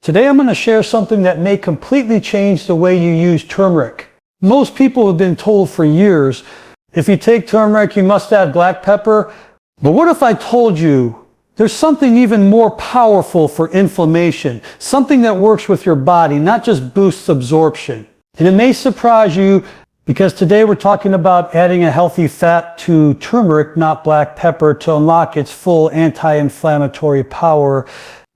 Today I'm going to share something that may completely change the way you use turmeric. Most people have been told for years, if you take turmeric, you must add black pepper. But what if I told you there's something even more powerful for inflammation, something that works with your body, not just boosts absorption? And it may surprise you because today we're talking about adding a healthy fat to turmeric, not black pepper, to unlock its full anti-inflammatory power.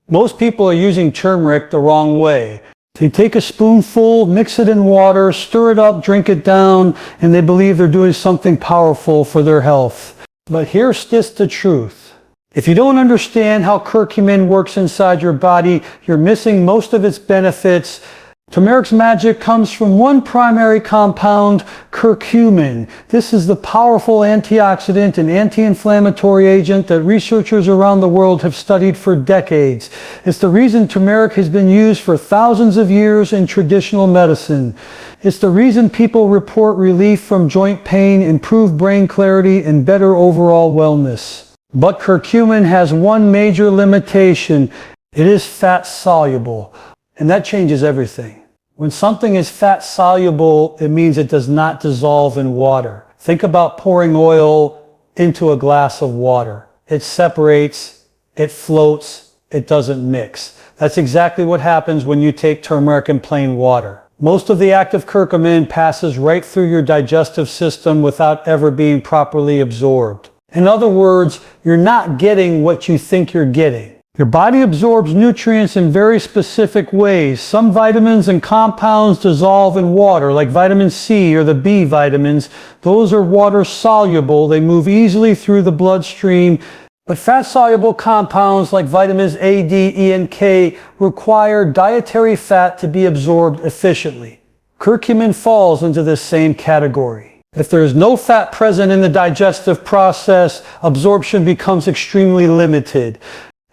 Most people are using turmeric the wrong way. They take a spoonful, mix it in water, stir it up, drink it down, and they believe they're doing something powerful for their health. But here's just the truth. If you don't understand how curcumin works inside your body, you're missing most of its benefits. Turmeric's magic comes from one primary compound, curcumin. This is the powerful antioxidant and anti-inflammatory agent that researchers around the world have studied for decades. It's the reason turmeric has been used for thousands of years in traditional medicine. It's the reason people report relief from joint pain, improved brain clarity, and better overall wellness. But curcumin has one major limitation. It is fat-soluble. And that changes everything. When something is fat-soluble, it means it does not dissolve in water. Think about pouring oil into a glass of water. It separates, it floats, it doesn't mix. That's exactly what happens when you take turmeric in plain water. Most of the active curcumin passes right through your digestive system without ever being properly absorbed. In other words, you're not getting what you think you're getting. Your body absorbs nutrients in very specific ways. Some vitamins and compounds dissolve in water, like vitamin C or the B vitamins. Those are water soluble. They move easily through the bloodstream. But fat-soluble compounds like vitamins A, D, E, and K require dietary fat to be absorbed efficiently. Curcumin falls into this same category. If there is no fat present in the digestive process, absorption becomes extremely limited.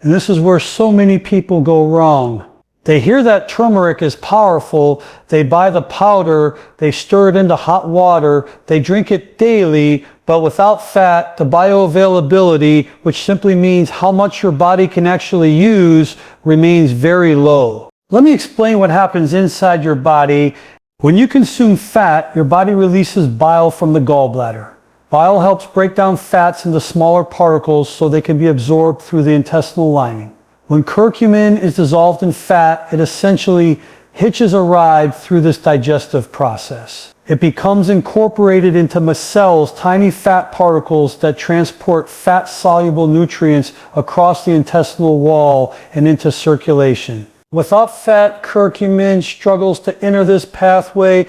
And this is where so many people go wrong. They hear that turmeric is powerful, they buy the powder, they stir it into hot water, they drink it daily, but without fat, the bioavailability, which simply means how much your body can actually use, remains very low. Let me explain what happens inside your body. When you consume fat, your body releases bile from the gallbladder. Bile helps break down fats into smaller particles so they can be absorbed through the intestinal lining. When curcumin is dissolved in fat, it essentially hitches a ride through this digestive process. It becomes incorporated into micelles, tiny fat particles that transport fat-soluble nutrients across the intestinal wall and into circulation. Without fat, curcumin struggles to enter this pathway.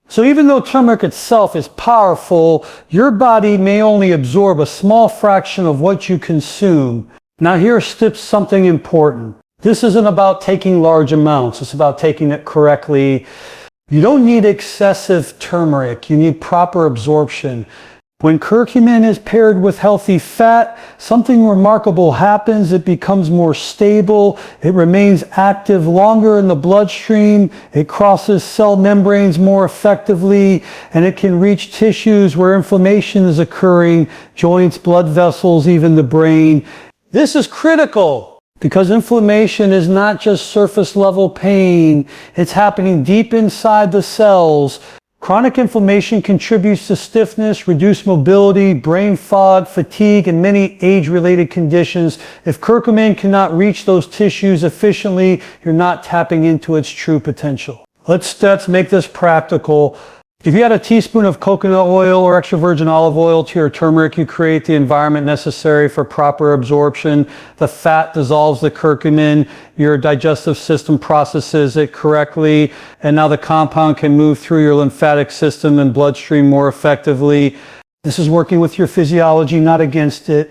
So even though turmeric itself is powerful, your body may only absorb a small fraction of what you consume. Now here's something important. This isn't about taking large amounts. It's about taking it correctly. You don't need excessive turmeric. You need proper absorption. When curcumin is paired with healthy fat, something remarkable happens. It becomes more stable. It remains active longer in the bloodstream. It crosses cell membranes more effectively, and it can reach tissues where inflammation is occurring, joints, blood vessels, even the brain. This is critical because inflammation is not just surface level pain. It's happening deep inside the cells. Chronic inflammation contributes to stiffness, reduced mobility, brain fog, fatigue, and many age-related conditions. If curcumin cannot reach those tissues efficiently, you're not tapping into its true potential. Let's make this practical. If you add a teaspoon of coconut oil or extra virgin olive oil to your turmeric, you create the environment necessary for proper absorption. The fat dissolves the curcumin, your digestive system processes it correctly, and now the compound can move through your lymphatic system and bloodstream more effectively. This is working with your physiology, not against it.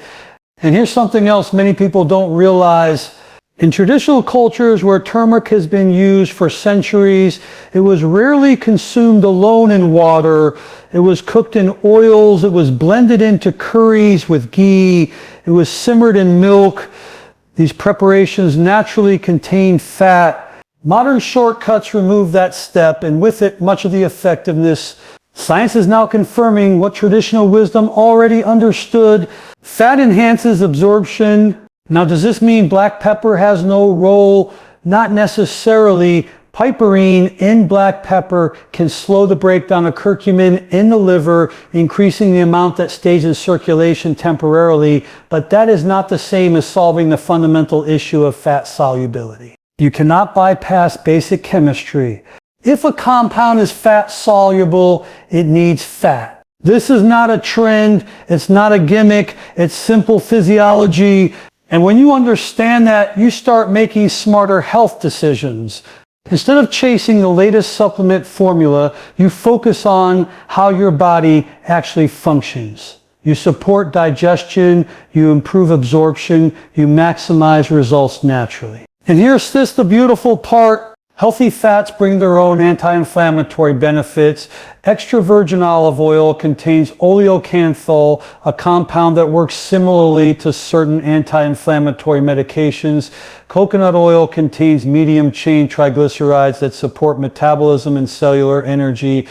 And here's something else many people don't realize. In traditional cultures where turmeric has been used for centuries, it was rarely consumed alone in water. It was cooked in oils. It was blended into curries with ghee. It was simmered in milk. These preparations naturally contain fat. Modern shortcuts remove that step, and with it, much of the effectiveness. Science is now confirming what traditional wisdom already understood. Fat enhances absorption. Now, does this mean black pepper has no role? not necessarily. Piperine in black pepper can slow the breakdown of curcumin in the liver, increasing the amount that stays in circulation temporarily, but that is not the same as solving the fundamental issue of fat solubility. You cannot bypass basic chemistry. If a compound is fat soluble, it needs fat. This is not a trend, it's not a gimmick, it's simple physiology. And when you understand that, you start making smarter health decisions. Instead of chasing the latest supplement formula, you focus on how your body actually functions. You support digestion, you improve absorption, you maximize results naturally. And here's the beautiful part. Healthy fats bring their own anti-inflammatory benefits. Extra virgin olive oil contains oleocanthal, a compound that works similarly to certain anti-inflammatory medications. Coconut oil contains medium-chain triglycerides that support metabolism and cellular energy.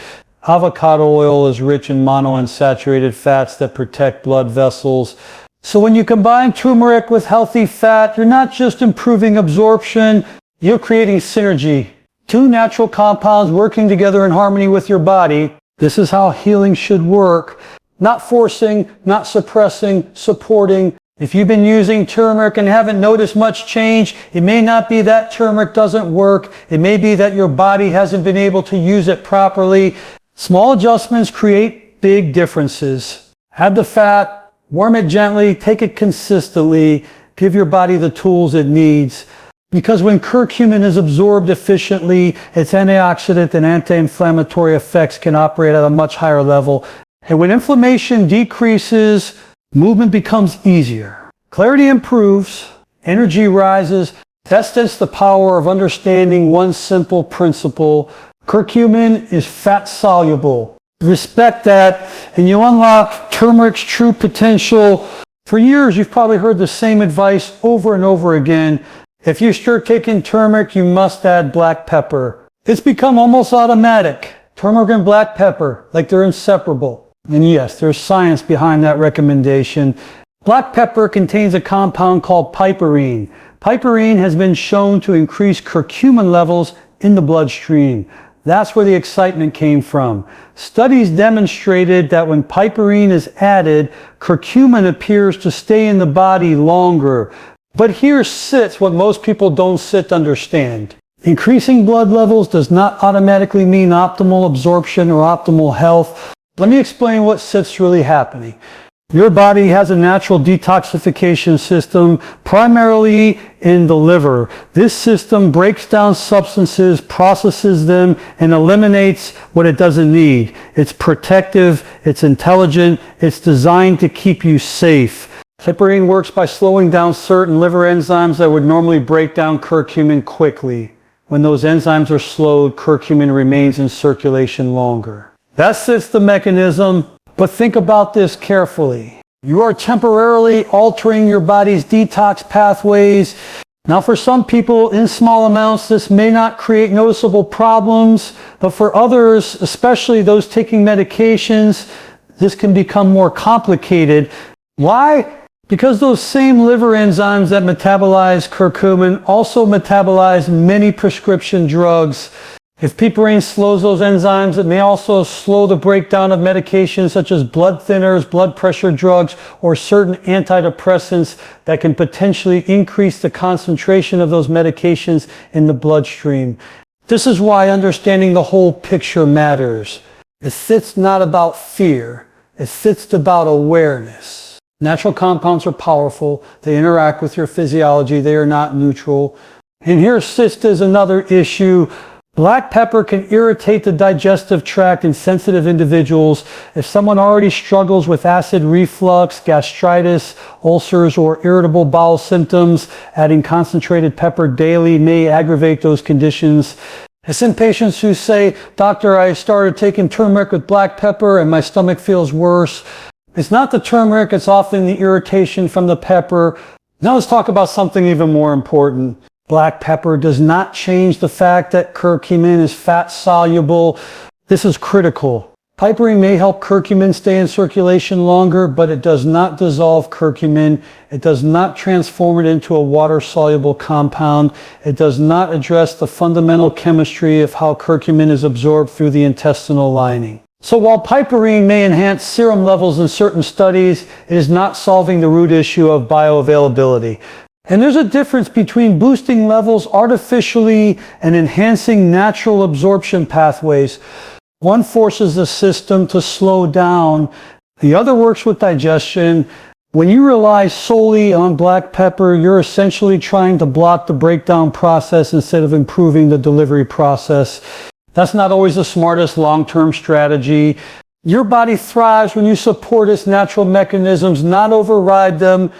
Avocado oil is rich in monounsaturated fats that protect blood vessels. So when you combine turmeric with healthy fat, you're not just improving absorption, you're creating synergy. Two natural compounds working together in harmony with your body. This is how healing should work. Not forcing, not suppressing, supporting. If you've been using turmeric and haven't noticed much change, it may not be that turmeric doesn't work. It may be that your body hasn't been able to use it properly. Small adjustments create big differences. Add the fat, warm it gently, take it consistently, give your body the tools it needs. Because when curcumin is absorbed efficiently, its antioxidant and anti-inflammatory effects can operate at a much higher level. And when inflammation decreases, movement becomes easier. Clarity improves, energy rises. That's just the power of understanding one simple principle. Curcumin is fat soluble. Respect that, and you unlock turmeric's true potential. For years, you've probably heard the same advice over and over again. If you start taking turmeric, you must add black pepper. It's become almost automatic. Turmeric and black pepper, like they're inseparable. And yes, there's science behind that recommendation. Black pepper contains a compound called piperine. Piperine has been shown to increase curcumin levels in the bloodstream. That's where the excitement came from. Studies demonstrated that when piperine is added, curcumin appears to stay in the body longer. But here sits what most people don't sit to understand. Increasing blood levels does not automatically mean optimal absorption or optimal health. Let me explain what sits really happening. Your body has a natural detoxification system, primarily in the liver. This system breaks down substances, processes them, and eliminates what it doesn't need. It's protective, it's intelligent, it's designed to keep you safe. Piperine works by slowing down certain liver enzymes that would normally break down curcumin quickly. When those enzymes are slowed, curcumin remains in circulation longer. That's just the mechanism, but think about this carefully. You are temporarily altering your body's detox pathways. Now for some people, in small amounts, this may not create noticeable problems, but for others, especially those taking medications, this can become more complicated. Why? Because those same liver enzymes that metabolize curcumin also metabolize many prescription drugs. If piperine slows those enzymes, it may also slow the breakdown of medications such as blood thinners, blood pressure drugs, or certain antidepressants that can potentially increase the concentration of those medications in the bloodstream. This is why understanding the whole picture matters. It's not about fear. It's about awareness. Natural compounds are powerful. They interact with your physiology. They are not neutral. And here cyst is another issue. Black pepper can irritate the digestive tract in sensitive individuals. If someone already struggles with acid reflux, gastritis, ulcers, or irritable bowel symptoms, adding concentrated pepper daily may aggravate those conditions. I've seen patients who say, "Doctor, I started taking turmeric with black pepper and my stomach feels worse." It's not the turmeric, it's often the irritation from the pepper. Now let's talk about something even more important. Black pepper does not change the fact that curcumin is fat soluble. This is critical. Piperine may help curcumin stay in circulation longer, but it does not dissolve curcumin. It does not transform it into a water-soluble compound. It does not address the fundamental chemistry of how curcumin is absorbed through the intestinal lining. So while piperine may enhance serum levels in certain studies, it is not solving the root issue of bioavailability. And there's a difference between boosting levels artificially and enhancing natural absorption pathways. One forces the system to slow down. The other works with digestion. When you rely solely on black pepper, you're essentially trying to block the breakdown process instead of improving the delivery process. That's not always the smartest long-term strategy. Your body thrives when you support its natural mechanisms, not override them.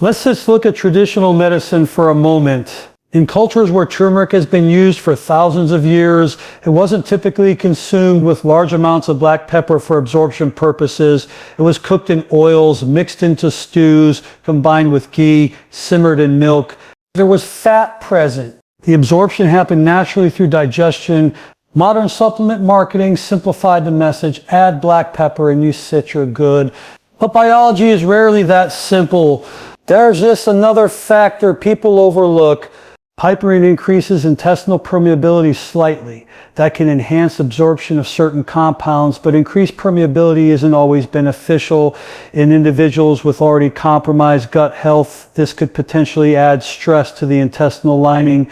Let's just look at traditional medicine for a moment. In cultures where turmeric has been used for thousands of years, it wasn't typically consumed with large amounts of black pepper for absorption purposes. It was cooked in oils, mixed into stews, combined with ghee, simmered in milk. There was fat present. The absorption happened naturally through digestion. Modern supplement marketing simplified the message: add black pepper and you sit, you're good. But biology is rarely that simple. There's just another factor people overlook. Piperine increases intestinal permeability slightly. That can enhance absorption of certain compounds, but increased permeability isn't always beneficial. In individuals with already compromised gut health, this could potentially add stress to the intestinal lining.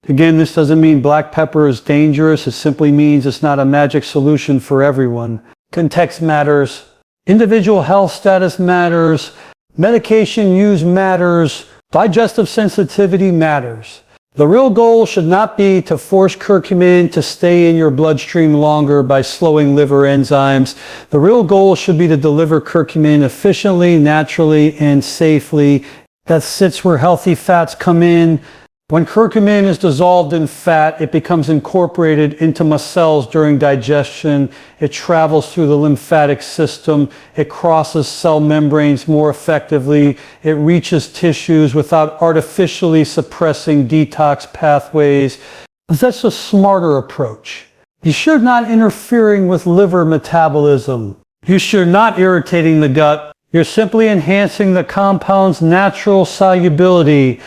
Again, this doesn't mean black pepper is dangerous. It simply means it's not a magic solution for everyone. Context matters. Individual health status matters. Medication use matters. Digestive sensitivity matters. The real goal should not be to force curcumin to stay in your bloodstream longer by slowing liver enzymes. The real goal should be to deliver curcumin efficiently, naturally, and safely. That sits where healthy fats come in. When curcumin is dissolved in fat, it becomes incorporated into cells during digestion. It travels through the lymphatic system. It crosses cell membranes more effectively. It reaches tissues without artificially suppressing detox pathways. That's a smarter approach. You should not interfering with liver metabolism. You should not irritating the gut. You're simply enhancing the compound's natural solubility.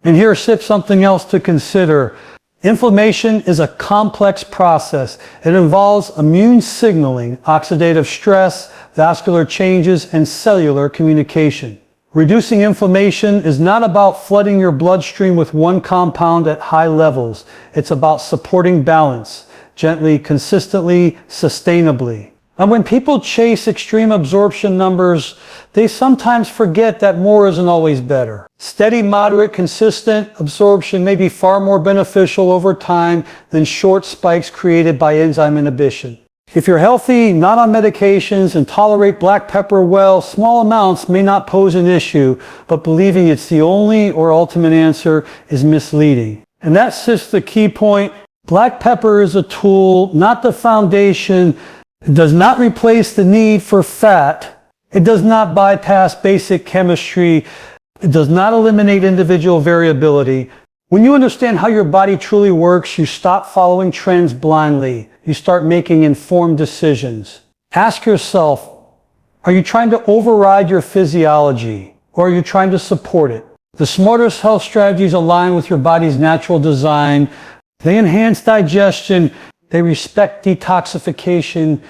And here sits something else to consider. Inflammation is a complex process. It involves immune signaling, oxidative stress, vascular changes, and cellular communication. Reducing inflammation is not about flooding your bloodstream with one compound at high levels. It's about supporting balance, gently, consistently, sustainably. And when people chase extreme absorption numbers, they sometimes forget that more isn't always better. Steady, moderate, consistent absorption may be far more beneficial over time than short spikes created by enzyme inhibition. If you're healthy, not on medications, and tolerate black pepper well, small amounts may not pose an issue, but believing it's the only or ultimate answer is misleading. And that's just the key point. Black pepper is a tool, not the foundation. It does not replace the need for fat. It does not bypass basic chemistry. It does not eliminate individual variability. When you understand how your body truly works, you stop following trends blindly. You start making informed decisions. Ask yourself, are you trying to override your physiology, or are you trying to support it? The smartest health strategies align with your body's natural design. They enhance digestion. They respect detoxification.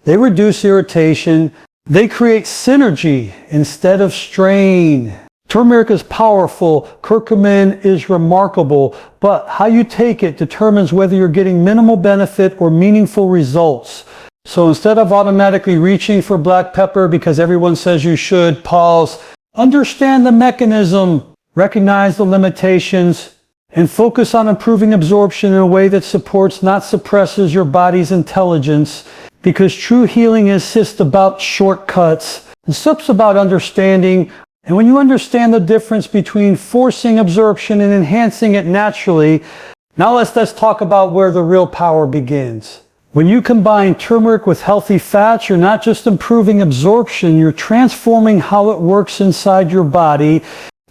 They reduce irritation. They create synergy instead of strain. Turmeric is powerful. Curcumin is remarkable. But how you take it determines whether you're getting minimal benefit or meaningful results. So instead of automatically reaching for black pepper because everyone says you should, pause. Understand the mechanism. Recognize the limitations. And focus on improving absorption in a way that supports, not suppresses, your body's intelligence. Because true healing is just about shortcuts. It's about understanding. And when you understand the difference between forcing absorption and enhancing it naturally, now let's talk about where the real power begins. When you combine turmeric with healthy fats, you're not just improving absorption, you're transforming how it works inside your body.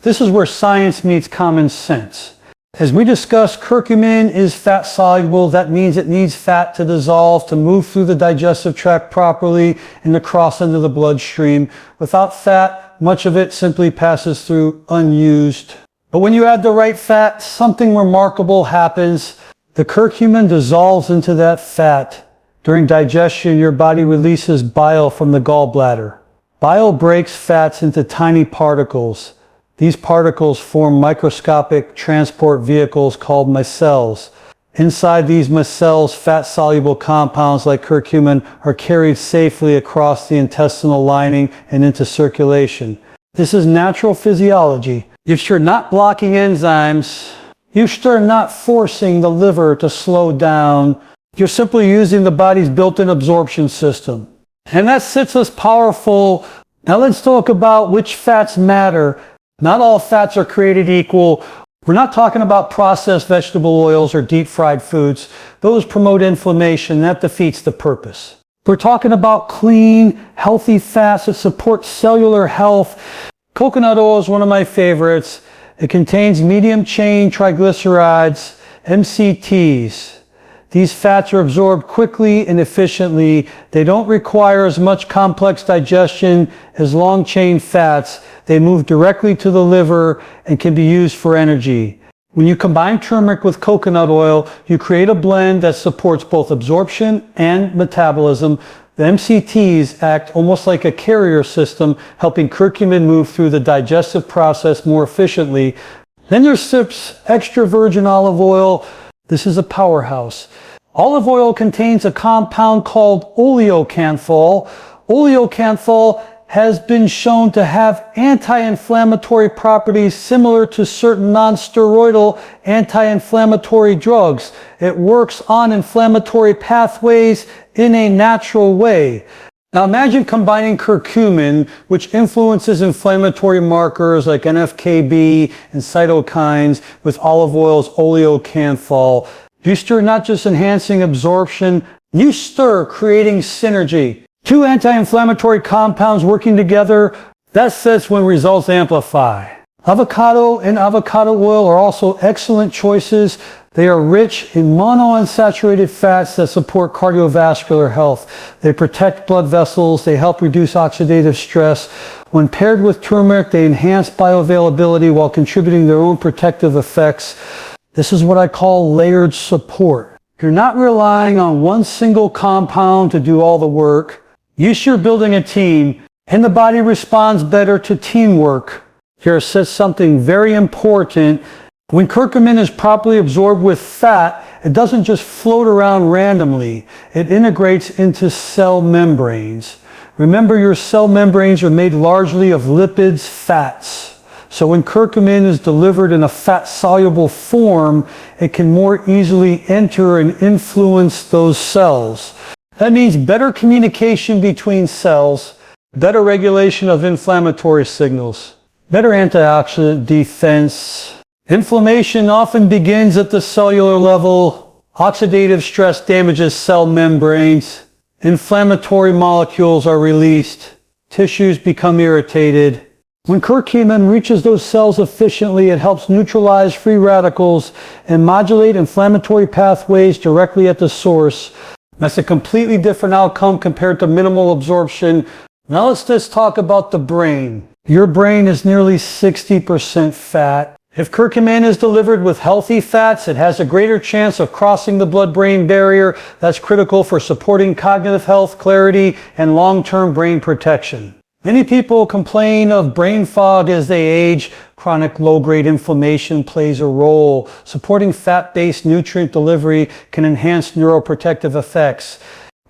This is where science meets common sense. As we discussed, curcumin is fat soluble. That means it needs fat to dissolve, to move through the digestive tract properly and to cross into the bloodstream. Without fat, much of it simply passes through unused. But when you add the right fat, something remarkable happens. The curcumin dissolves into that fat. During digestion, your body releases bile from the gallbladder. Bile breaks fats into tiny particles. These particles form microscopic transport vehicles called micelles. Inside these micelles, fat-soluble compounds like curcumin are carried safely across the intestinal lining and into circulation. This is natural physiology. If you're not blocking enzymes, if you're not forcing the liver to slow down, you're simply using the body's built-in absorption system. And that sits us powerful. Now let's talk about which fats matter. Not all fats are created equal. We're not talking about processed vegetable oils or deep-fried foods. Those promote inflammation. That defeats the purpose. We're talking about clean, healthy fats that support cellular health. Coconut oil is one of my favorites. It contains medium-chain triglycerides, MCTs. These fats are absorbed quickly and efficiently. They don't require as much complex digestion as long-chain fats. They move directly to the liver and can be used for energy. When you combine turmeric with coconut oil, you create a blend that supports both absorption and metabolism. The MCTs act almost like a carrier system, helping curcumin move through the digestive process more efficiently. Then there's SIP's extra virgin olive oil. This is a powerhouse. Olive oil contains a compound called oleocanthal. Oleocanthal has been shown to have anti-inflammatory properties similar to certain non-steroidal anti-inflammatory drugs. It works on inflammatory pathways in a natural way. Now imagine combining curcumin, which influences inflammatory markers like NF-κB and cytokines, with olive oil's oleocanthal. You stir, not just enhancing absorption, you stir, creating synergy. Two anti-inflammatory compounds working together, that's when results amplify. Avocado and avocado oil are also excellent choices. They are rich in monounsaturated fats that support cardiovascular health. They protect blood vessels. They help reduce oxidative stress. When paired with turmeric, they enhance bioavailability while contributing their own protective effects. This is what I call layered support. You're not relying on one single compound to do all the work. You're building a team, and the body responds better to teamwork. Here says something very important. When curcumin is properly absorbed with fat, it doesn't just float around randomly. It integrates into cell membranes. Remember, your cell membranes are made largely of lipids, fats. So when curcumin is delivered in a fat-soluble form, it can more easily enter and influence those cells. That means better communication between cells, better regulation of inflammatory signals, better antioxidant defense. Inflammation often begins at the cellular level. Oxidative stress damages cell membranes. Inflammatory molecules are released. Tissues become irritated. When curcumin reaches those cells efficiently, it helps neutralize free radicals and modulate inflammatory pathways directly at the source. That's a completely different outcome compared to minimal absorption. Now let's just talk about the brain. Your brain is nearly 60% fat. If curcumin is delivered with healthy fats, it has a greater chance of crossing the blood-brain barrier. That's critical for supporting cognitive health, clarity, and long-term brain protection. Many people complain of brain fog as they age. Chronic low-grade inflammation plays a role. Supporting fat-based nutrient delivery can enhance neuroprotective effects.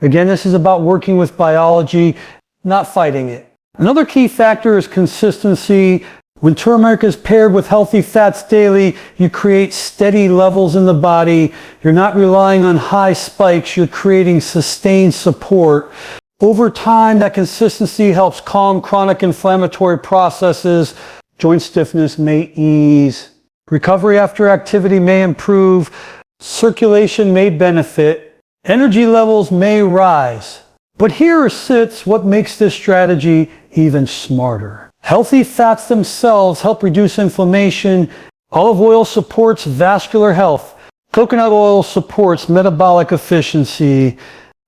Again, this is about working with biology, not fighting it. Another key factor is consistency. When turmeric is paired with healthy fats daily, you create steady levels in the body. You're not relying on high spikes. You're creating sustained support. Over time, that consistency helps calm chronic inflammatory processes. Joint stiffness may ease. Recovery after activity may improve. Circulation may benefit. Energy levels may rise. But here sits what makes this strategy even smarter. Healthy fats themselves help reduce inflammation. Olive oil supports vascular health. Coconut oil supports metabolic efficiency.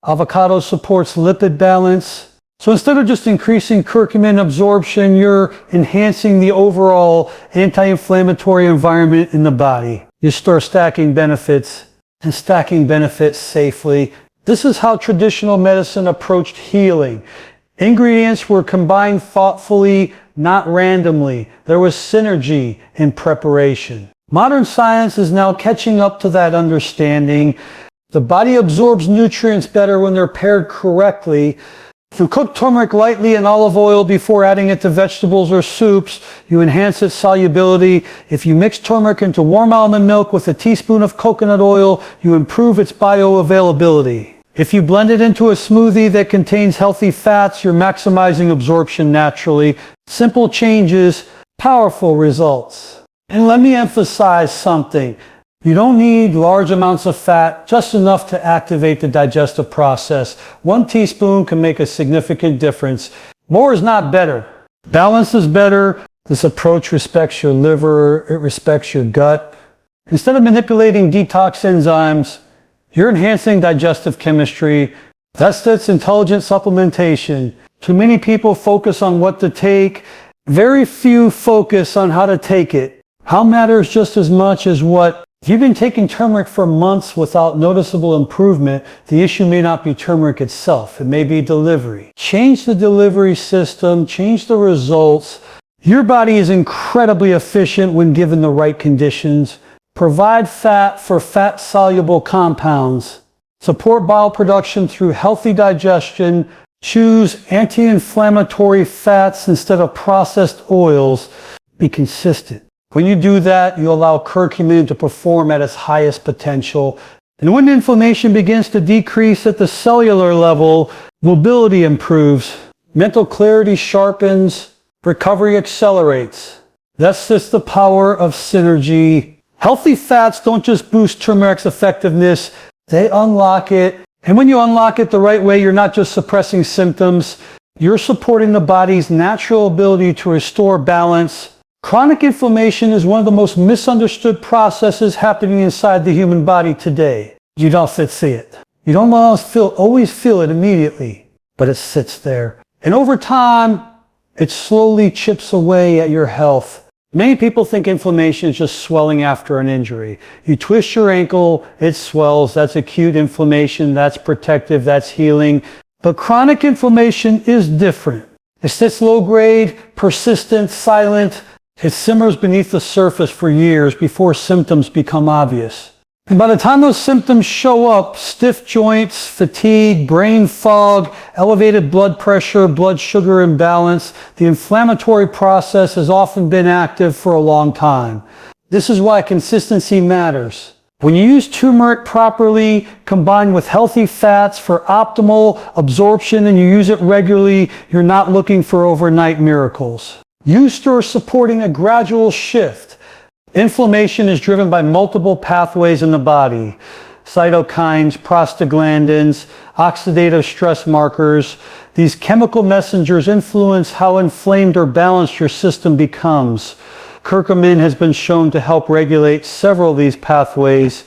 Avocado supports lipid balance. So instead of just increasing curcumin absorption, you're enhancing the overall anti-inflammatory environment in the body. You start stacking benefits and stacking benefits safely. This is how traditional medicine approached healing. Ingredients were combined thoughtfully, not randomly. There was synergy in preparation. Modern science is now catching up to that understanding. The body absorbs nutrients better when they're paired correctly. If you cook turmeric lightly in olive oil before adding it to vegetables or soups, you enhance its solubility. If you mix turmeric into warm almond milk with a teaspoon of coconut oil, you improve its bioavailability. If you blend it into a smoothie that contains healthy fats, you're maximizing absorption naturally. Simple changes, powerful results. And let me emphasize something. You don't need large amounts of fat, just enough to activate the digestive process. 1 teaspoon can make a significant difference. More is not better. Balance is better. This approach respects your liver, it respects your gut. Instead of manipulating detox enzymes, you're enhancing digestive chemistry. That's intelligent supplementation. Too many people focus on what to take. Very few focus on how to take it. How matters just as much as what. If you've been taking turmeric for months without noticeable improvement, the issue may not be turmeric itself. It may be delivery. Change the delivery system, change the results. Your body is incredibly efficient when given the right conditions. Provide fat for fat-soluble compounds. Support bioproduction through healthy digestion. Choose anti-inflammatory fats instead of processed oils. Be consistent. When you do that, you allow curcumin to perform at its highest potential. And when inflammation begins to decrease at the cellular level, mobility improves, mental clarity sharpens, recovery accelerates. That's just the power of synergy. Healthy fats don't just boost turmeric's effectiveness, they unlock it. And when you unlock it the right way, you're not just suppressing symptoms, you're supporting the body's natural ability to restore balance. Chronic inflammation is one of the most misunderstood processes happening inside the human body today. You don't see it. You don't always feel it immediately, but it sits there. And over time, it slowly chips away at your health. Many people think inflammation is just swelling after an injury. You twist your ankle, it swells. That's acute inflammation. That's protective. That's healing. But chronic inflammation is different. It sits low grade, persistent, silent. It simmers beneath the surface for years before symptoms become obvious. And by the time those symptoms show up, stiff joints, fatigue, brain fog, elevated blood pressure, blood sugar imbalance, the inflammatory process has often been active for a long time. This is why consistency matters. When you use turmeric properly, combined with healthy fats for optimal absorption, and you use it regularly, you're not looking for overnight miracles. You start supporting a gradual shift. Inflammation is driven by multiple pathways in the body. Cytokines, prostaglandins, oxidative stress markers. These chemical messengers influence how inflamed or balanced your system becomes. Curcumin has been shown to help regulate several of these pathways,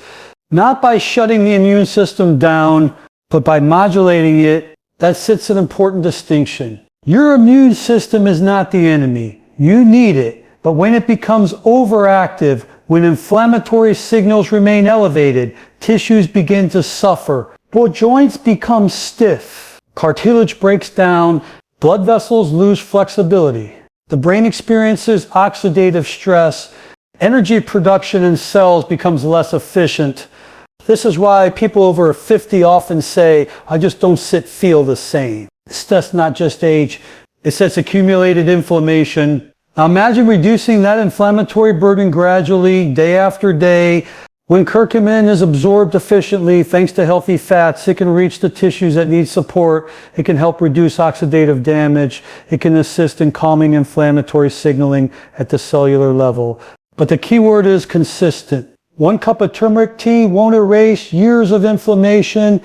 not by shutting the immune system down, but by modulating it. That sits an important distinction. Your immune system is not the enemy. You need it. But when it becomes overactive, when inflammatory signals remain elevated, tissues begin to suffer. Joints become stiff. Cartilage breaks down. Blood vessels lose flexibility. The brain experiences oxidative stress. Energy production in cells becomes less efficient. This is why people over 50 often say, I just don't feel the same. That's not just age, it's accumulated inflammation. Now imagine reducing that inflammatory burden gradually, day after day. When curcumin is absorbed efficiently, thanks to healthy fats, it can reach the tissues that need support. It can help reduce oxidative damage. It can assist in calming inflammatory signaling at the cellular level. But the key word is consistent. 1 cup of turmeric tea won't erase years of inflammation.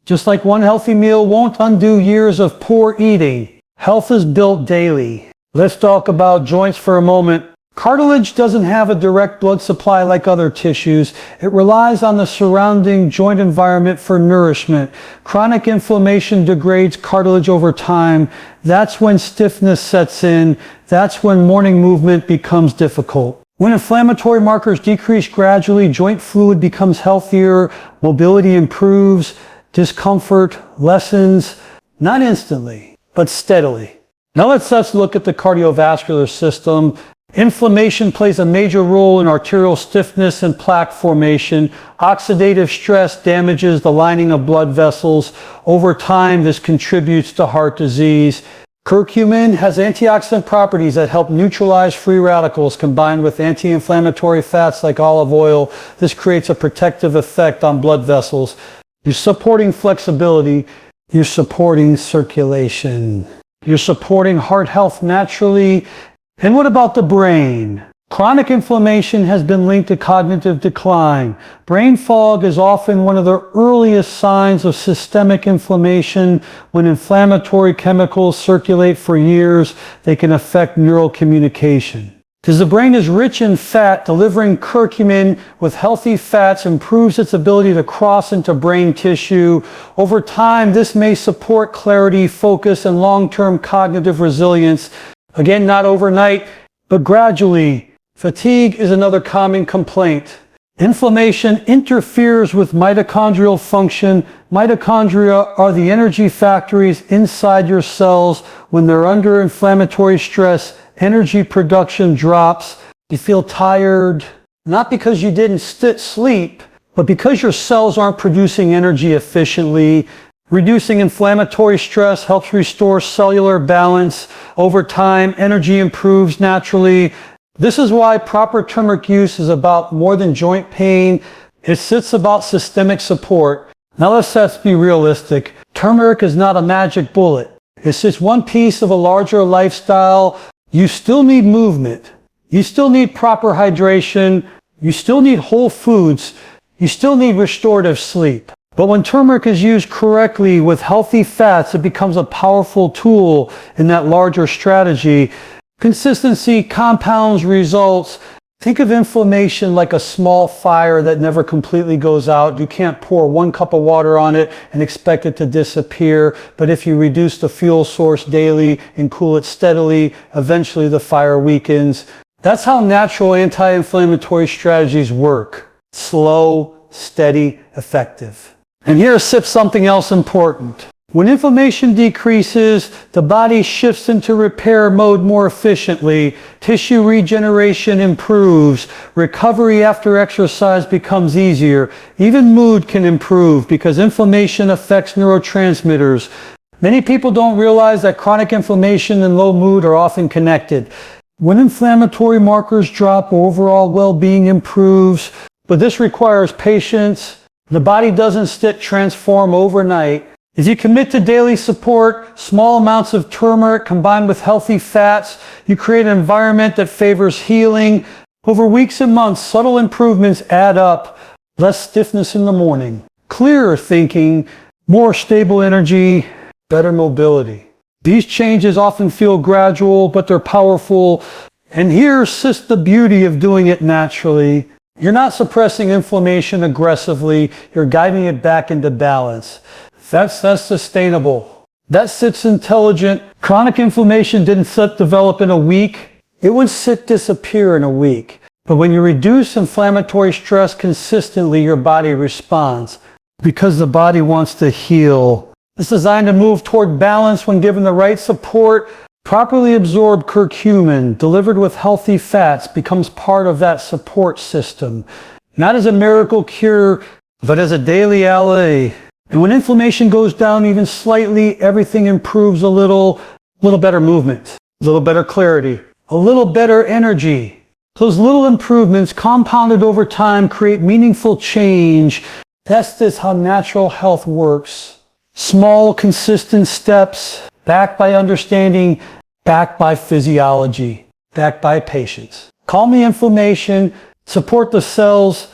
Just like 1 healthy meal won't undo years of poor eating. Health is built daily. Let's talk about joints for a moment. Cartilage doesn't have a direct blood supply like other tissues. It relies on the surrounding joint environment for nourishment. Chronic inflammation degrades cartilage over time. That's when stiffness sets in. That's when morning movement becomes difficult. When inflammatory markers decrease gradually, joint fluid becomes healthier, mobility improves, discomfort lessens, not instantly, but steadily. Now let's look at the cardiovascular system. Inflammation plays a major role in arterial stiffness and plaque formation. Oxidative stress damages the lining of blood vessels. Over time, this contributes to heart disease. Curcumin has antioxidant properties that help neutralize free radicals combined with anti-inflammatory fats like olive oil. This creates a protective effect on blood vessels. You're supporting flexibility. You're supporting circulation. You're supporting heart health naturally. And what about the brain? Chronic inflammation has been linked to cognitive decline. Brain fog is often one of the earliest signs of systemic inflammation. When inflammatory chemicals circulate for years, they can affect neural communication. Because the brain is rich in fat, delivering curcumin with healthy fats improves its ability to cross into brain tissue. Over time, this may support clarity, focus, and long-term cognitive resilience. Again, not overnight, but gradually. Fatigue is another common complaint. Inflammation interferes with mitochondrial function. Mitochondria are the energy factories inside your cells. When they're under inflammatory stress, energy production drops. You feel tired, not because you didn't sleep, but because your cells aren't producing energy efficiently. Reducing inflammatory stress helps restore cellular balance. Over time, energy improves naturally. This is why proper turmeric use is about more than joint pain. It's about systemic support. Now let's be realistic. Turmeric is not a magic bullet. It's just one piece of a larger lifestyle. You still need movement. You still need proper hydration. You still need whole foods. You still need restorative sleep. But when turmeric is used correctly with healthy fats, it becomes a powerful tool in that larger strategy. Consistency compounds results. Think of inflammation like a small fire that never completely goes out. You can't pour 1 cup of water on it and expect it to disappear. But if you reduce the fuel source daily and cool it steadily, eventually the fire weakens. That's how natural anti-inflammatory strategies work. Slow, steady, effective. And here sits something else important. When inflammation decreases, the body shifts into repair mode more efficiently. Tissue regeneration improves. Recovery after exercise becomes easier. Even mood can improve because inflammation affects neurotransmitters. Many people don't realize that chronic inflammation and low mood are often connected. When inflammatory markers drop, overall well-being improves, but this requires patience. The body doesn't transform overnight. If you commit to daily support, small amounts of turmeric combined with healthy fats, you create an environment that favors healing. Over weeks and months, subtle improvements add up. Less stiffness in the morning, clearer thinking, more stable energy, better mobility. These changes often feel gradual, but they're powerful. And here sits the beauty of doing it naturally. You're not suppressing inflammation aggressively. You're guiding it back into balance. That's sustainable. That sits intelligent. Chronic inflammation didn't develop in a week. It would disappear in a week. But when you reduce inflammatory stress consistently, your body responds because the body wants to heal. It's designed to move toward balance when given the right support. Properly absorbed curcumin, delivered with healthy fats, becomes part of that support system. Not as a miracle cure, but as a daily ally. And when inflammation goes down even slightly, everything improves a little better movement, a little better clarity, a little better energy. Those little improvements compounded over time create meaningful change. That's how natural health works. Small, consistent steps, backed by understanding, backed by physiology, backed by patience. Calm the inflammation, support the cells,